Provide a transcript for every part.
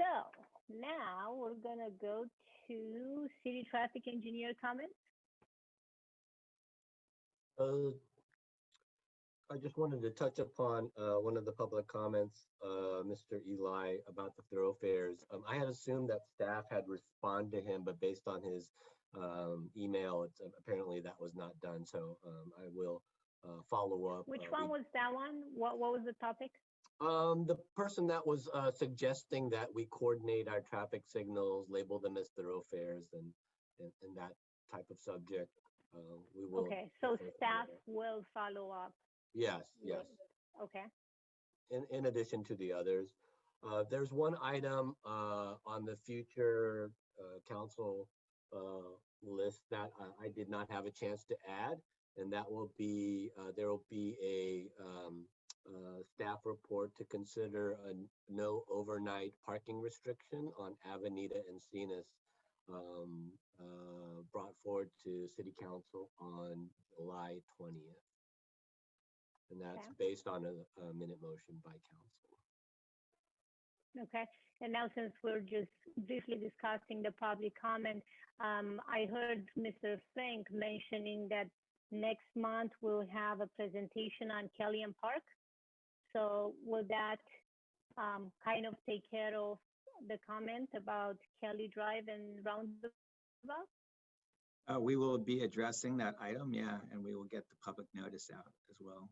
So now we're gonna go to city traffic engineer comments. Uh, I just wanted to touch upon one of the public comments, Mr. Eli, about the thoroughfares. I had assumed that staff had responded to him, but based on his email, apparently that was not done. So I will follow up. Which one was that one? What was the topic? The person that was suggesting that we coordinate our traffic signals, label them as thoroughfares, and that type of subject. We will. Okay, so staff will follow up. Yes, yes. Okay. In addition to the others, there's one item on the future council list that I did not have a chance to add, and that will be there will be a staff report to consider a no overnight parking restriction on Avenida Encinas, brought forward to City Council on July 20th. And that's based on a minute motion by council. Okay, and now since we're just briefly discussing the public comment, I heard Mr. Frank mentioning that next month we'll have a presentation on Kelly and Park. So will that kind of take care of the comment about Kelly Drive and Roundabout? We will be addressing that item, yeah, and we will get the public notice out as well.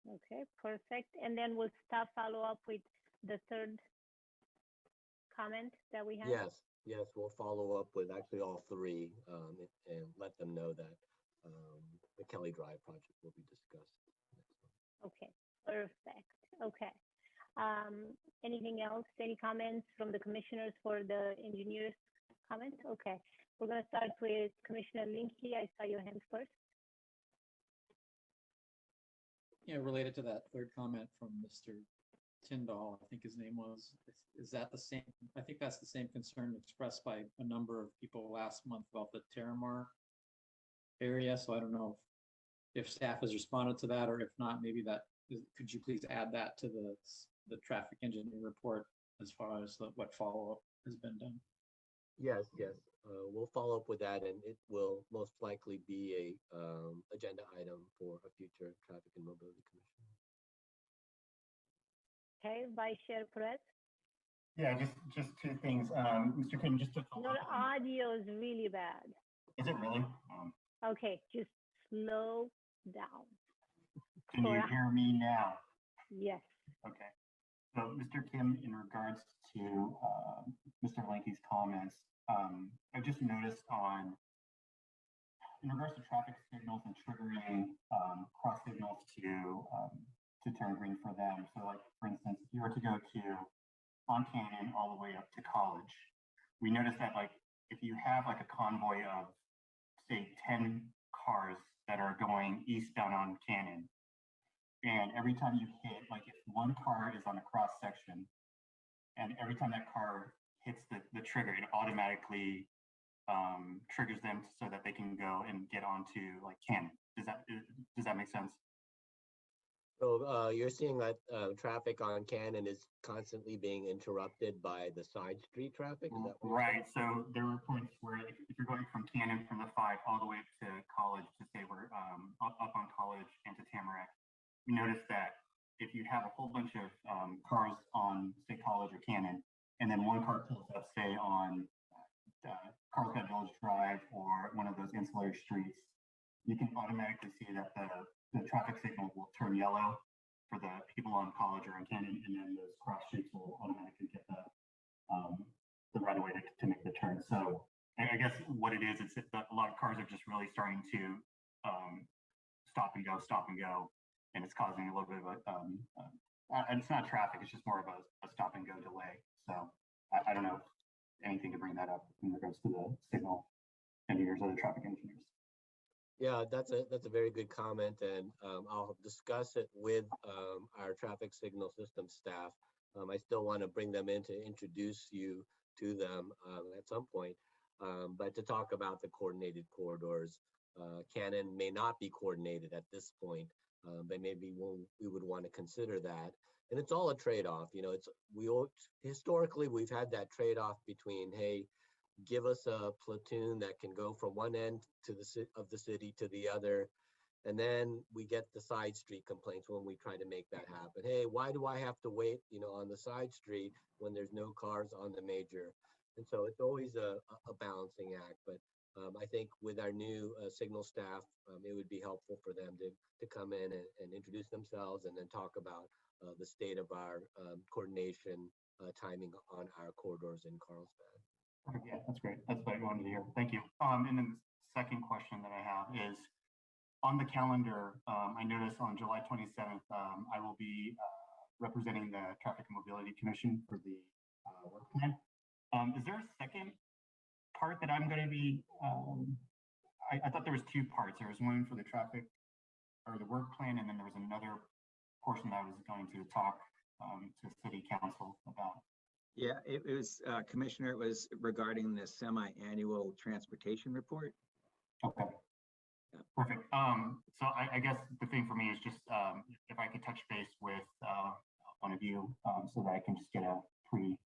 Okay, perfect. And then will staff follow up with the third comment that we have? Yes, we'll follow up with actually all three and let them know that the Kelly Drive project will be discussed next month. Okay, perfect. Okay. Anything else? Any comments from the commissioners for the engineers' comments? Okay, we're going to start with Commissioner Linke. I saw your hands first. Yeah, related to that third comment from Mr. Tyndall, I think his name was, is that the same? I think that's the same concern expressed by a number of people last month about the Terramar area. So I don't know if staff has responded to that, or if not, maybe that, could you please add that to the traffic engineer report as far as what follow-up has been done? Yes. We'll follow up with that, and it will most likely be a agenda item for a future Traffic and Mobility Commission. Okay, Vice Chair Perez. Yeah, just two things. Mr. Kim, just to follow Your up. audio is really bad. Is it really? Okay, just slow down. Can you hear me now? Yes. Okay. So, Mr. Kim, in regards to Mr. Linke's comments, I just noticed in regards to traffic signals and triggering cross signals to turn green for them. So, like, for instance, if you were to go on Canyon all the way up to College, we noticed that, like, if you have like a convoy of, say, 10 cars that are going eastbound on Canyon, and every time you hit, like, if one car is on a cross section, and every time that car hits the trigger, it automatically triggers them so that they can go and get onto, like, Canyon. Does that make sense? So you're seeing that traffic on Cannon is constantly being interrupted by the side street traffic? Is that right. So there were points where if you're going from Cannon from the 5 all the way up to College, to say we're up on College and to Tamarack, you notice that if you have a whole bunch of cars on, say, College or Cannon, and then one car pulls up, say, on Carlsbad Village Drive or one of those ancillary streets, you can automatically see that the traffic signal will turn yellow for the people on College or on Canyon, and then those cross streets will automatically get the right of way to make the turn. So I guess what it is, it's that a lot of cars are just really starting to stop and go, and it's causing a little bit of and it's not traffic, it's just more of a stop and go delay. So I don't know if anything to bring that up in regards to the signal engineers or the traffic engineers. Yeah, that's a very good comment, and I'll discuss it with our traffic signal system staff. I still want to bring them in to introduce you to them at some point, but to talk about the coordinated corridors. Cannon may not be coordinated at this point, but maybe we would want to consider that. And it's all a trade-off, historically, we've had that trade-off between, hey, give us a platoon that can go from one end of the city to the other. And then we get the side street complaints when we try to make that happen. Hey, why do I have to wait, on the side street when there's no cars on the major? And so it's always a balancing act. But I think with our new signal staff, it would be helpful for them to come in and introduce themselves and then talk about the state of our coordination timing on our corridors in Carlsbad. Yeah, that's great. That's what I wanted to hear. Thank you. And then the second question that I have is on the calendar. I noticed on July 27th, I will be representing the Traffic and Mobility Commission for the work plan. Is there a second part that I'm going to be? I thought there was two parts. There was one for the traffic or the work plan, and then there was another portion that I was going to talk to City Council about. Yeah, it was, Commissioner, it was regarding the semi-annual transportation report. Okay. Yeah. Perfect. So I guess the thing for me is just if I could touch base with one of you so that I can just get a pre.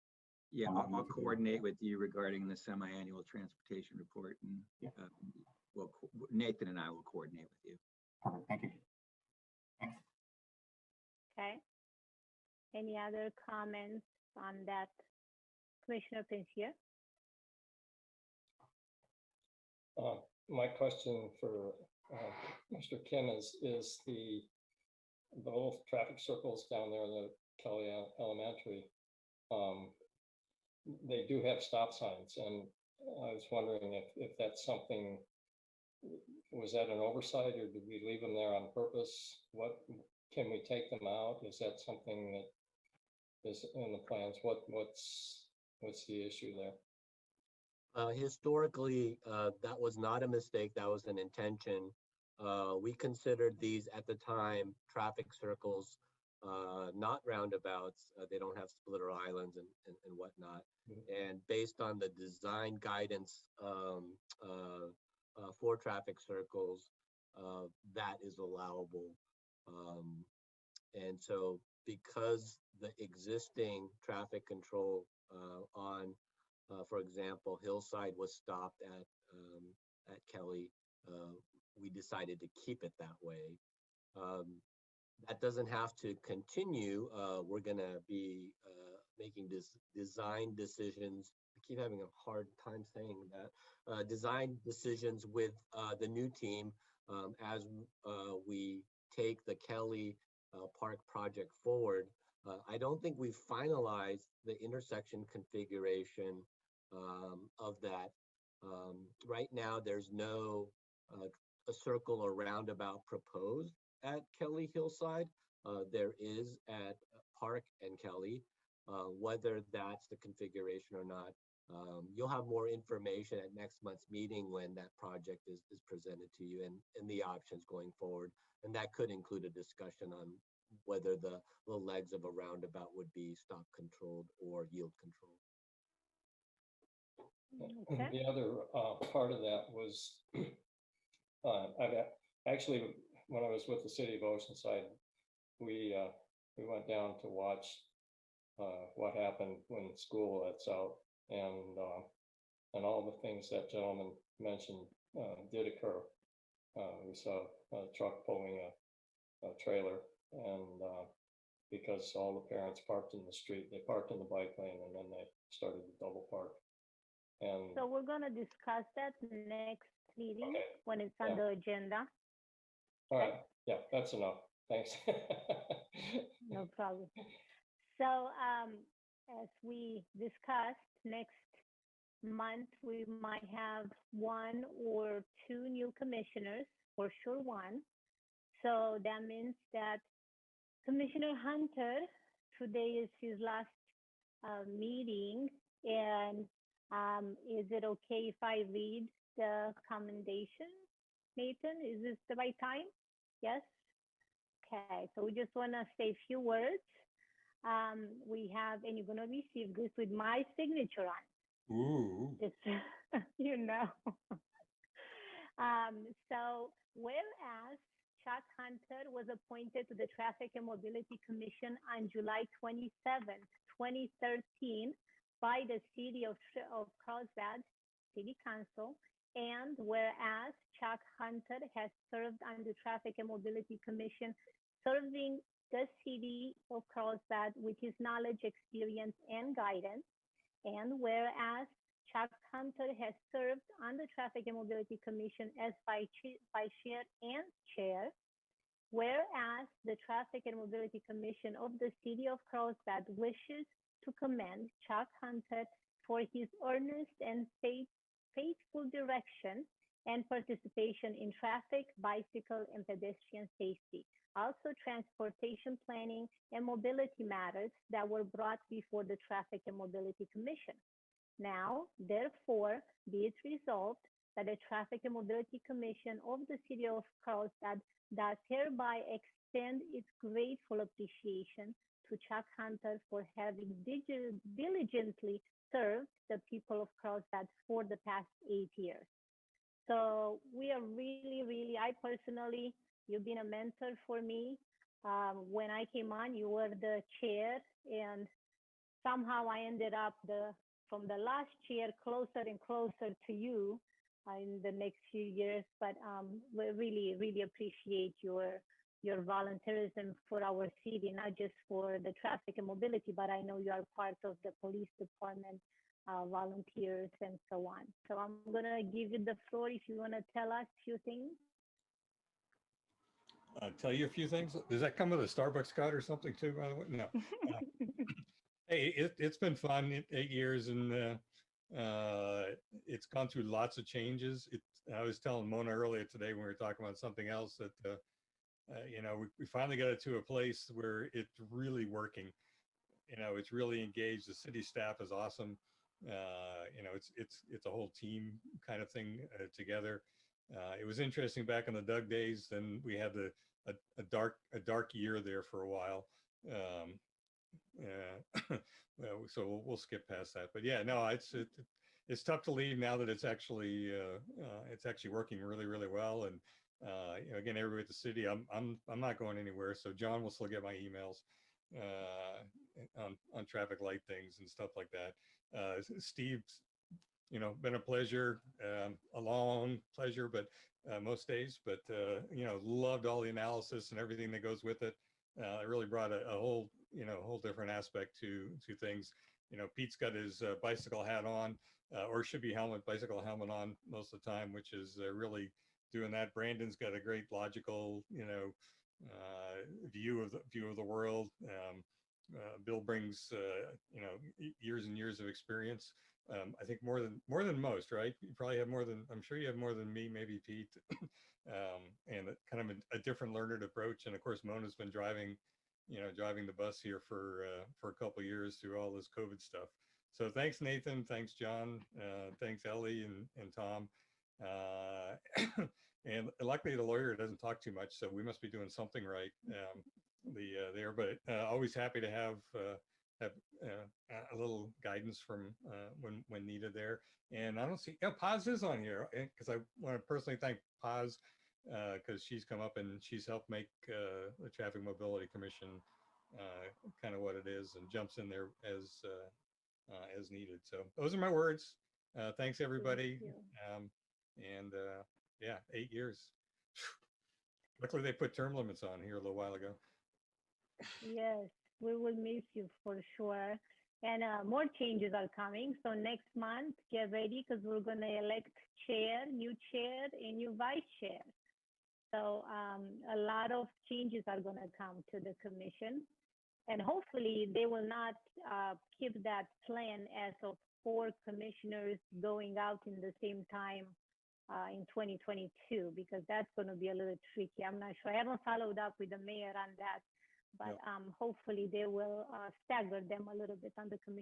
Yeah, I'll coordinate with you regarding the semi-annual transportation report, and Yeah. Nathan and I will coordinate with you. Perfect. Thank you. Thanks. Okay. Any other comments on that? Commissioner Pincio? My question for Mr. Kim is the little traffic circles down there in the Kelly Elementary. They do have stop signs, and I was wondering if that's something. Was that an oversight, or did we leave them there on purpose? What can we take them out? Is that something that is in the plans? What's the issue there? Historically, that was not a mistake. That was an intention. We considered these at the time traffic circles, not roundabouts. They don't have splitter islands and whatnot. Mm-hmm. And based on the design guidance for traffic circles, that is allowable. And so because the existing traffic control on for example, Hillside was stopped at Kelly. We decided to keep it that way. That doesn't have to continue. We're going to be making design decisions. I keep having a hard time saying that. Design decisions with the new team as we take the Kelly Park project forward. I don't think we've finalized the intersection configuration of that. Right now, there's no a circle or roundabout proposed at Kelly Hillside. There is at Park and Kelly. Whether that's the configuration or not, you'll have more information at next month's meeting when that project is presented to you and the options going forward. And that could include a discussion on whether the legs of a roundabout would be stop controlled or yield controlled. Okay. The other part of that was, actually, when I was with the city of Oceanside, we went down to watch what happened when school lets out, and all the things that gentleman mentioned did occur. We saw a truck pulling a trailer, and because all the parents parked in the street, they parked in the bike lane, and then they started to double park. And so we're going to discuss that next meeting when it's on the agenda. All right. Yeah, that's enough. Thanks. No problem. So as we discussed, next month we might have one or two new commissioners, for sure one. So that means that Commissioner Hunter, today is his last meeting, and is it okay if I read the commendation, Nathan? Is this the right time? Yes? Okay, so we just want to say a few words. We have, and you're going to receive this with my signature on. Ooh. Just, you know. So, whereas Chuck Hunter was appointed to the Traffic and Mobility Commission on July 27th, 2013 by the City of Carlsbad City Council. And whereas Chuck Hunter has served on the Traffic and Mobility Commission, serving the City of Carlsbad with his knowledge, experience, and guidance. And whereas Chuck Hunter has served on the Traffic and Mobility Commission as Vice Chair and Chair, whereas the Traffic and Mobility Commission of the City of Carlsbad wishes to commend Chuck Hunter for his earnest and faithful direction and participation in traffic, bicycle, and pedestrian safety. Also, transportation planning and mobility matters that were brought before the Traffic and Mobility Commission. Now, therefore, be it resolved that the Traffic and Mobility Commission of the City of Carlsbad does hereby extend its grateful appreciation to Chuck Hunter for having diligently served the people of Carlsbad for the past 8 years. So we are really, I personally, you've been a mentor for me. When I came on, you were the chair, and somehow I ended up from the last chair closer and closer to you in the next few years. But we really appreciate your volunteerism for our city, not just for the traffic and mobility, but I know you are part of the police department, volunteers, and so on. So I'm gonna give you the floor if you wanna tell us a few things. Tell you a few things. Does that come with a Starbucks card or something too, by the way? No. Hey, it's been fun, 8 years, and it's gone through lots of changes. I was telling Mona earlier today when we were talking about something else that, we finally got it to a place where it's really working. It's really engaged. The city staff is awesome. It's a whole team kind of thing together. It was interesting back in the Doug days. Then we had a dark year there for a while. So we'll skip past that. But yeah, no, it's tough to leave now that it's actually working really well. And again, everybody at the city, I'm not going anywhere. So John will still get my emails on traffic light things and stuff like that. Steve's, been a pleasure, a long pleasure, but most days, but loved all the analysis and everything that goes with it. It really brought a whole different aspect to things. Pete's got his bicycle hat on, or should be bicycle helmet on most of the time, which is really doing that. Brandon's got a great logical, view of the world. Bill brings, years and years of experience. I think more than most, right? You probably have I'm sure you have more than me, maybe Pete, and kind of a different learned approach. And of course, Mona's been driving the bus here for a couple of years through all this COVID stuff. So thanks, Nathan. Thanks, John. Thanks, Ellie and Tom. And luckily the lawyer doesn't talk too much, so we must be doing something right there. But always happy to have a little guidance from when needed there. And I don't see, Paz is on here, because I want to personally thank Paz because she's come up and she's helped make the Traffic Mobility Commission kind of what it is, and jumps in there as needed. So those are my words. Thanks everybody. Yeah, 8 years. Luckily they put term limits on here a little while ago. Yes, we will miss you for sure. And more changes are coming. So next month, get ready, because we're going to elect new chair, and new vice chair. So a lot of changes are going to come to the commission. And hopefully they will not keep that plan as of 4 commissioners going out in the same time in 2022, because that's going to be a little tricky. I'm not sure. I haven't followed up with the mayor on that, but hopefully they will stagger them a little bit on the commission.